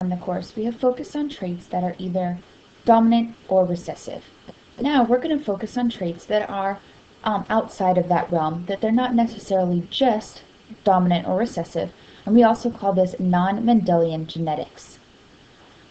In the course, we have focused on traits that are either dominant or recessive. Now we're going to focus on traits that are outside of that realm, that they're not necessarily just dominant or recessive, and we also call this non-Mendelian genetics.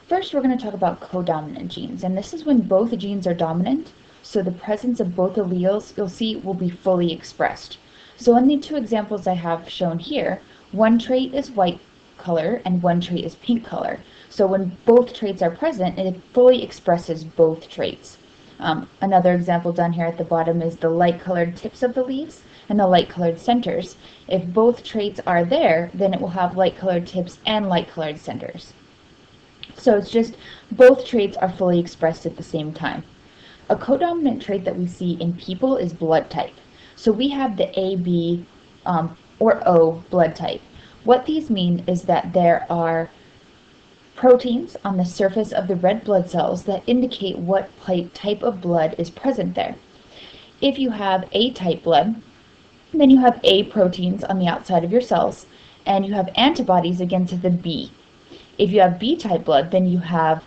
First, we're going to talk about codominant genes, and this is when both genes are dominant, so the presence of both alleles, you'll see, will be fully expressed. So in the two examples I have shown here, one trait is white color and one trait is pink color. So when both traits are present, it fully expresses both traits. Another example down here at the bottom is the light colored tips of the leaves and the light colored centers. If both traits are there, then it will have light colored tips and light colored centers. So it's just both traits are fully expressed at the same time. A codominant trait that we see in people is blood type. So we have the A, B, or O blood type. What these mean is that there are proteins on the surface of the red blood cells that indicate what type of blood is present there. If you have A type blood, then you have A proteins on the outside of your cells, and you have antibodies against the B. If you have B type blood, then you have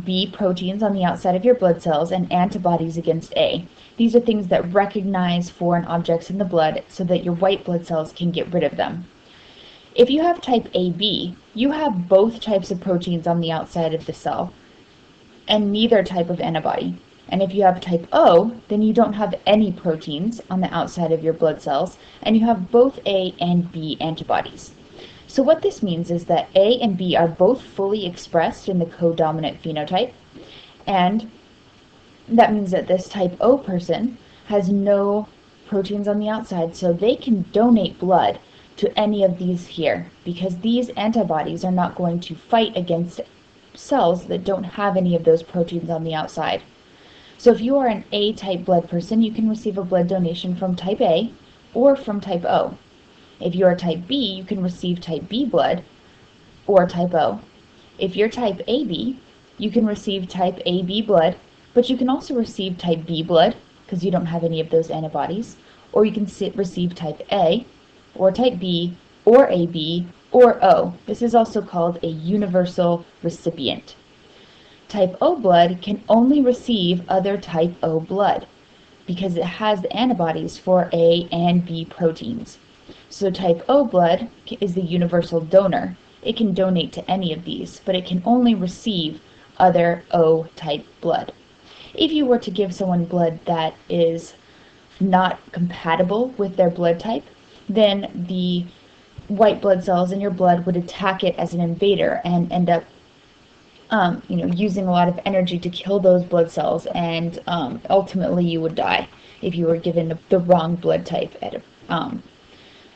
B proteins on the outside of your blood cells and antibodies against A. These are things that recognize foreign objects in the blood so that your white blood cells can get rid of them. If you have type AB, you have both types of proteins on the outside of the cell and neither type of antibody. And if you have type O, then you don't have any proteins on the outside of your blood cells and you have both A and B antibodies. So what this means is that A and B are both fully expressed in the codominant phenotype, and that means that this type O person has no proteins on the outside, so they can donate blood to any of these here, because these antibodies are not going to fight against cells that don't have any of those proteins on the outside. So if you are an A-type blood person, you can receive a blood donation from type A or from type O. If you are type B, you can receive type B blood or type O. If you're type AB, you can receive type AB blood, but you can also receive type B blood because you don't have any of those antibodies, or you can receive type A or type B or AB or O. This is also called a universal recipient. Type O blood can only receive other type O blood because it has the antibodies for A and B proteins. So type O blood is the universal donor. It can donate to any of these, but it can only receive other O type blood. If you were to give someone blood that is not compatible with their blood type, then the white blood cells in your blood would attack it as an invader and end up using a lot of energy to kill those blood cells, and ultimately you would die if you were given the wrong blood type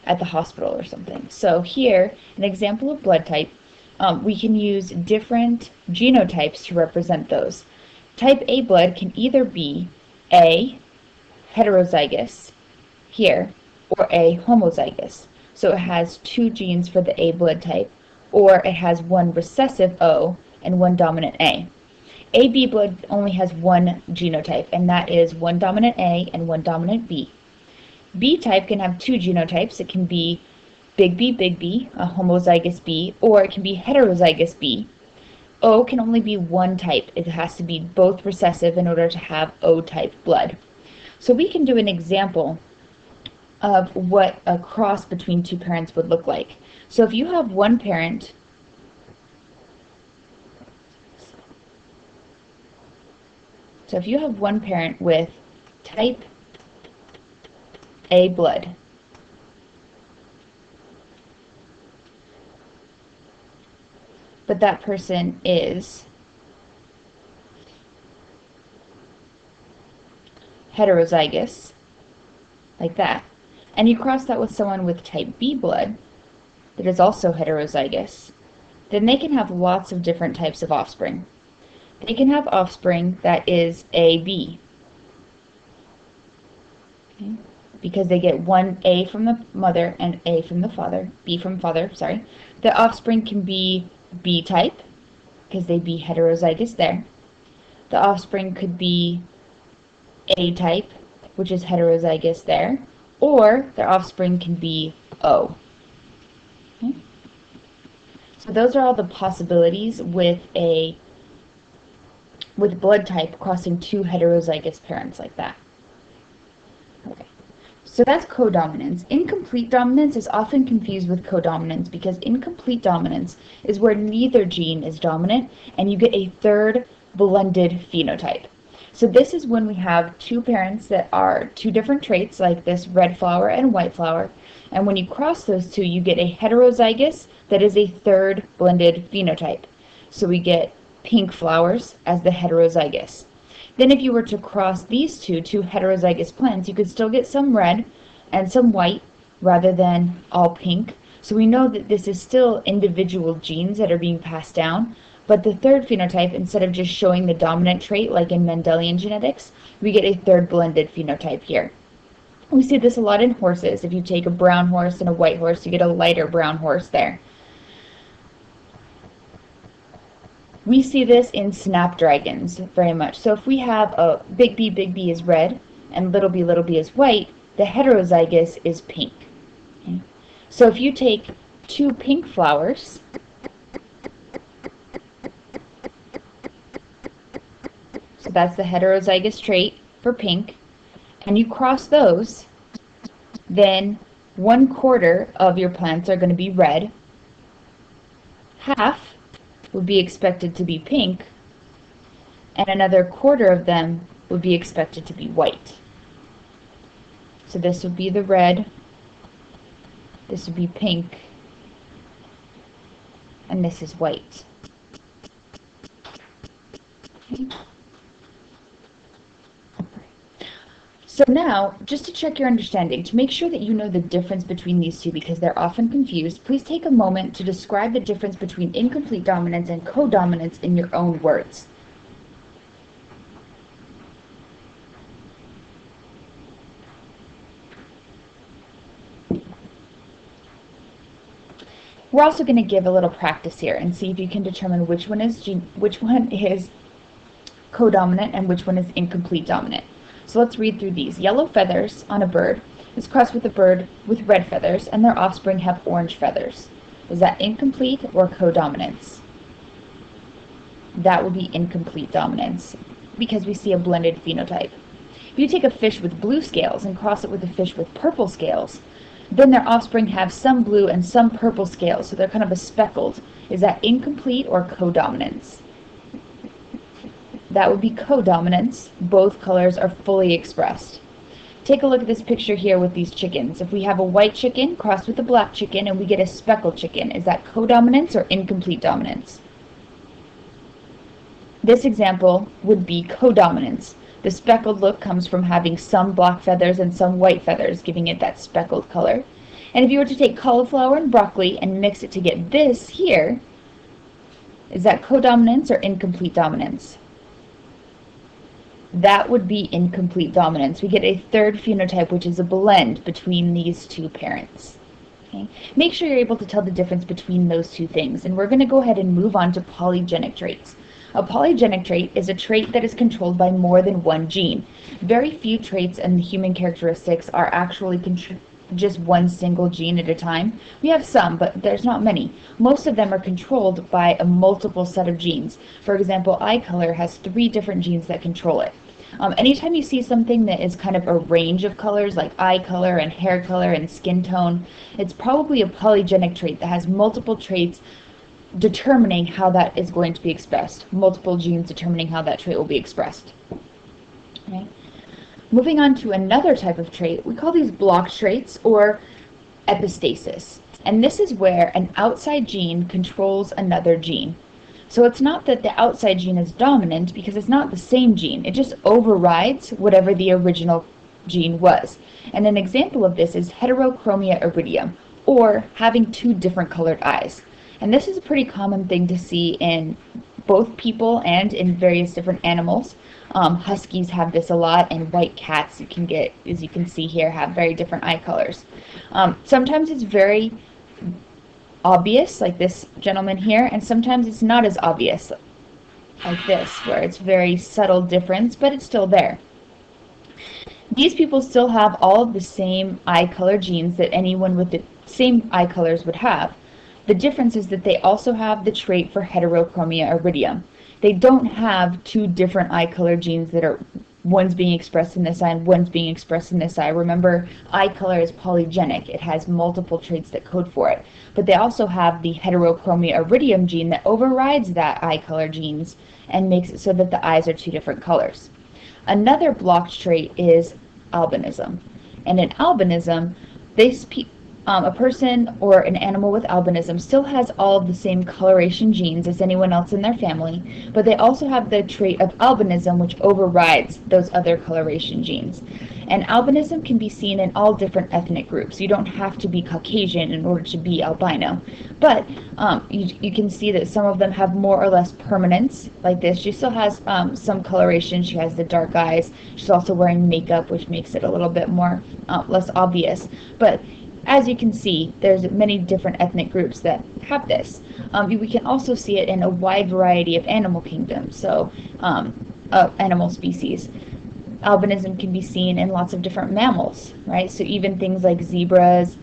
at the hospital or something. So here, an example of blood type, we can use different genotypes to represent those. Type A blood can either be A, heterozygous, here, or A, homozygous. So it has two genes for the A blood type, or it has one recessive O and one dominant A. AB blood only has one genotype, and that is one dominant A and one dominant B. B type can have two genotypes. It can be big B, a homozygous B, or it can be heterozygous B. O can only be one type. It has to be both recessive in order to have O-type blood. So we can do an example of what a cross between two parents would look like. So if you have one parent with type A blood, but that person is heterozygous, like that, and you cross that with someone with type B blood that is also heterozygous, then they can have lots of different types of offspring. They can have offspring that is AB, okay, because they get one A from the mother and A from the father, B from father, sorry. The offspring can be B type, because they be heterozygous there. The offspring could be A type, which is heterozygous there, or their offspring can be O. Okay. So those are all the possibilities with blood type crossing two heterozygous parents like that. Okay. So that's codominance. Incomplete dominance is often confused with codominance because incomplete dominance is where neither gene is dominant and you get a third blended phenotype. So this is when we have two parents that are two different traits, like this red flower and white flower, and when you cross those two, you get a heterozygous that is a third blended phenotype. So we get pink flowers as the heterozygous. Then if you were to cross these two heterozygous plants, you could still get some red and some white rather than all pink. So we know that this is still individual genes that are being passed down, but the third phenotype, instead of just showing the dominant trait like in Mendelian genetics, we get a third blended phenotype here. We see this a lot in horses. If you take a brown horse and a white horse, you get a lighter brown horse there. We see this in snapdragons very much. So if we have a big B is red and little b is white, the heterozygous is pink. Okay? So if you take two pink flowers, so that's the heterozygous trait for pink, and you cross those, then 1/4 of your plants are going to be red, half would be expected to be pink, and another 1/4 of them would be expected to be white. So this would be the red, this would be pink, and this is white. Okay. So now, just to check your understanding, to make sure that you know the difference between these two because they're often confused, please take a moment to describe the difference between incomplete dominance and codominance in your own words. We're also going to give a little practice here and see if you can determine which one is codominant and which one is incomplete dominant. So let's read through these. Yellow feathers on a bird is crossed with a bird with red feathers, and their offspring have orange feathers. Is that incomplete or codominance? That would be incomplete dominance because we see a blended phenotype. If you take a fish with blue scales and cross it with a fish with purple scales, then their offspring have some blue and some purple scales, so they're kind of a speckled. Is that incomplete or codominance? That would be codominance. Both colors are fully expressed. Take a look at this picture here with these chickens. If we have a white chicken crossed with a black chicken and we get a speckled chicken, is that codominance or incomplete dominance? This example would be codominance. The speckled look comes from having some black feathers and some white feathers, giving it that speckled color. And if you were to take cauliflower and broccoli and mix it to get this here, is that codominance or incomplete dominance? That would be incomplete dominance. We get a third phenotype, which is a blend between these two parents. Okay? Make sure you're able to tell the difference between those two things. And we're going to go ahead and move on to polygenic traits. A polygenic trait is a trait that is controlled by more than one gene. Very few traits in the human characteristics are actually just one single gene at a time. We have some, but there's not many. Most of them are controlled by a multiple set of genes. For example, eye color has 3 different genes that control it. Anytime you see something that is kind of a range of colors, like eye color and hair color and skin tone, it's probably a polygenic trait that has multiple traits determining how that is going to be expressed. Multiple genes determining how that trait will be expressed. Okay. Moving on to another type of trait, we call these block traits or epistasis. And this is where an outside gene controls another gene. So it's not that the outside gene is dominant because it's not the same gene. It just overrides whatever the original gene was. And an example of this is heterochromia iridium, or having 2 different colored eyes. And this is a pretty common thing to see in both people and in various different animals. Huskies have this a lot, and white cats, you can get, as you can see here, have very different eye colors. Sometimes it's very obvious, like this gentleman here, and sometimes it's not as obvious, like this, where it's very subtle difference, but it's still there. These people still have all of the same eye color genes that anyone with the same eye colors would have. The difference is that they also have the trait for heterochromia iridium. They don't have two different eye color genes that are one's being expressed in this eye and one's being expressed in this eye. Remember, eye color is polygenic. It has multiple traits that code for it. But they also have the heterochromia iridium gene that overrides that eye color genes and makes it so that the eyes are two different colors. Another blocked trait is albinism. And in albinism, a person or an animal with albinism still has all of the same coloration genes as anyone else in their family, but they also have the trait of albinism, which overrides those other coloration genes. And albinism can be seen in all different ethnic groups. You don't have to be Caucasian in order to be albino, but you can see that some of them have more or less permanence, like this. She still has some coloration. She has the dark eyes. She's also wearing makeup, which makes it a little bit more less obvious. But as you can see, there's many different ethnic groups that have this. We can also see it in a wide variety of animal kingdoms, so animal species. Albinism can be seen in lots of different mammals, right? So even things like zebras,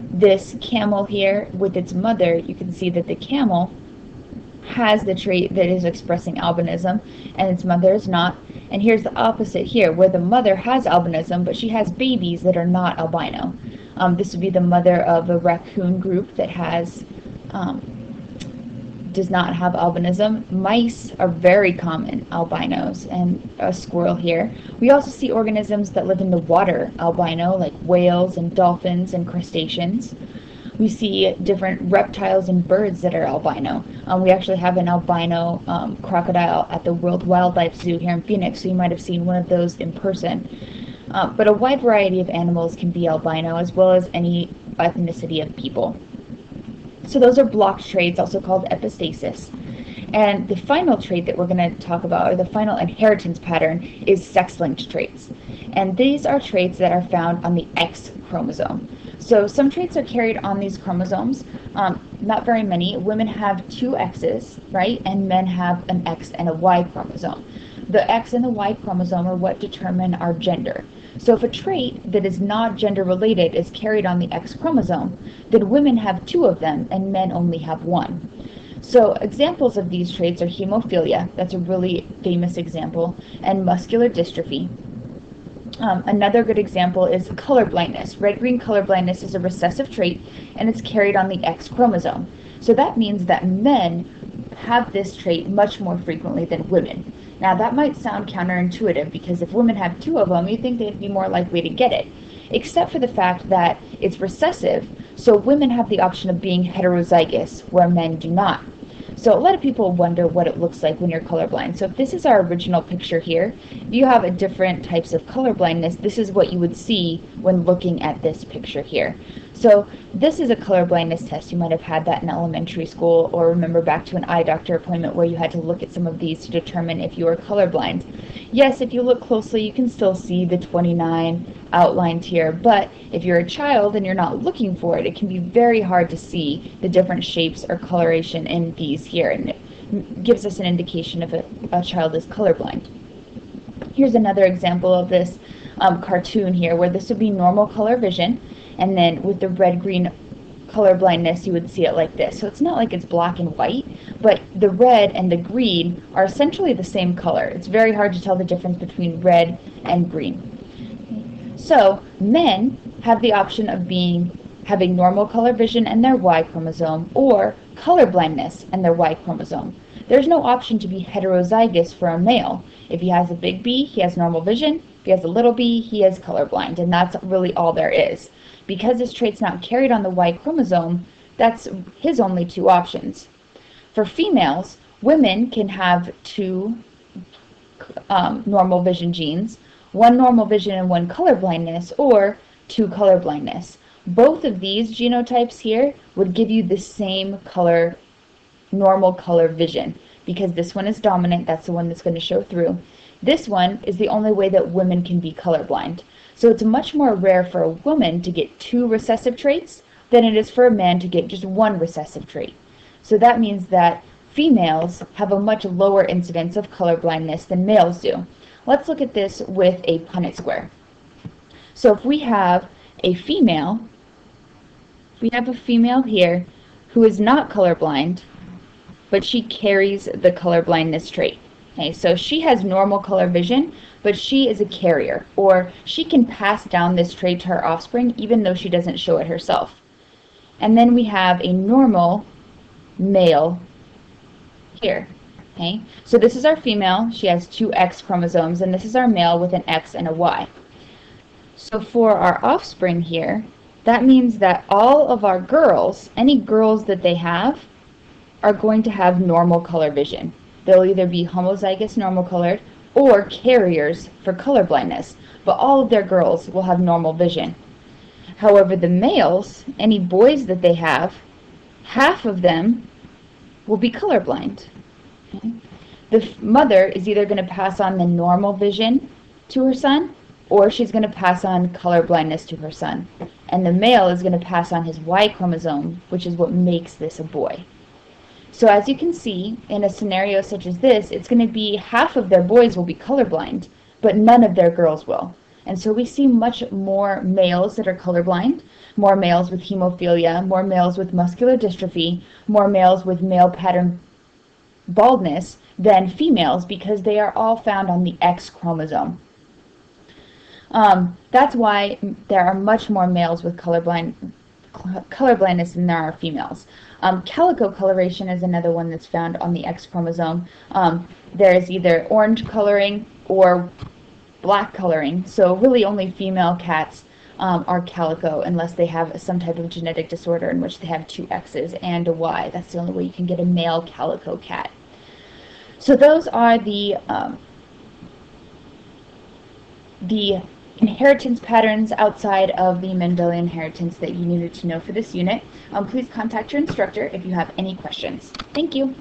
this camel here with its mother, you can see that the camel has the trait that is expressing albinism and its mother is not. And here's the opposite here, where the mother has albinism, but she has babies that are not albino. This would be the mother of a raccoon group that does not have albinism. Mice are very common albinos, and a squirrel here. We also see organisms that live in the water albino, like whales and dolphins and crustaceans. We see different reptiles and birds that are albino. We actually have an albino crocodile at the World Wildlife Zoo here in Phoenix, so you might have seen one of those in person. But a wide variety of animals can be albino, as well as any ethnicity of people. So those are blocked traits, also called epistasis. And the final trait that we're going to talk about, or the final inheritance pattern, is sex-linked traits. And these are traits that are found on the X chromosome. So some traits are carried on these chromosomes, not very many. Women have two X's, right? And men have an X and a Y chromosome. The X and the Y chromosome are what determine our gender. So if a trait that is not gender related is carried on the X chromosome, then women have two of them and men only have one. So examples of these traits are hemophilia, that's a really famous example, and muscular dystrophy. Another good example is color blindness. Red-green color blindness is a recessive trait and it's carried on the X chromosome. So that means that men have this trait much more frequently than women. Now that might sound counterintuitive because if women have two of them, you'd think they'd be more likely to get it, except for the fact that it's recessive, so women have the option of being heterozygous where men do not. So a lot of people wonder what it looks like when you're colorblind. So if this is our original picture here, if you have a different types of color blindness, this is what you would see when looking at this picture here. So this is a color blindness test. You might have had that in elementary school, or remember back to an eye doctor appointment where you had to look at some of these to determine if you were colorblind. Yes, if you look closely, you can still see the 29 outlined here, but if you're a child and you're not looking for it, it can be very hard to see the different shapes or coloration in these here, and it gives us an indication if a child is colorblind. Here's another example of this cartoon here, where this would be normal color vision, and then with the red-green color blindness, you would see it like this. So it's not like it's black and white, but the red and the green are essentially the same color. It's very hard to tell the difference between red and green. So men have the option of having normal color vision and their Y chromosome, or color blindness and their Y chromosome. There's no option to be heterozygous for a male. If he has a big B, he has normal vision. If he has a little b, he is colorblind, and that's really all there is. Because this trait's not carried on the Y chromosome, that's his only two options. For females, women can have two normal vision genes, one normal vision and one colorblindness, or two colorblindness. Both of these genotypes here would give you the same color, normal color vision, because this one is dominant, that's the one that's going to show through. This one is the only way that women can be colorblind. So it's much more rare for a woman to get two recessive traits than it is for a man to get just one recessive trait. So that means that females have a much lower incidence of colorblindness than males do. Let's look at this with a Punnett square. So if we have a female here who is not colorblind, but she carries the colorblindness trait. Okay, so she has normal color vision, but she is a carrier, or she can pass down this trait to her offspring even though she doesn't show it herself. And then we have a normal male here. Okay, so this is our female. She has two X chromosomes, and this is our male with an X and a Y. So for our offspring here, that means that all of our girls, any girls that they have, are going to have normal color vision. They'll either be homozygous normal colored or carriers for color blindness, but all of their girls will have normal vision. However, the males, any boys that they have, half of them will be colorblind. Okay? The mother is either going to pass on the normal vision to her son, or she's going to pass on color blindness to her son. And the male is going to pass on his Y chromosome, which is what makes this a boy. So as you can see, in a scenario such as this, it's going to be half of their boys will be colorblind, but none of their girls will. And so we see much more males that are colorblind, more males with hemophilia, more males with muscular dystrophy, more males with male pattern baldness than females, because they are all found on the X chromosome. That's why there are much more males with colorblindness than there are females. Calico coloration is another one that's found on the X chromosome. There is either orange coloring or black coloring, so really only female cats are calico unless they have some type of genetic disorder in which they have two X's and a Y. That's the only way you can get a male calico cat. So those are the inheritance patterns outside of the Mendelian inheritance that you needed to know for this unit. Please contact your instructor if you have any questions. Thank you.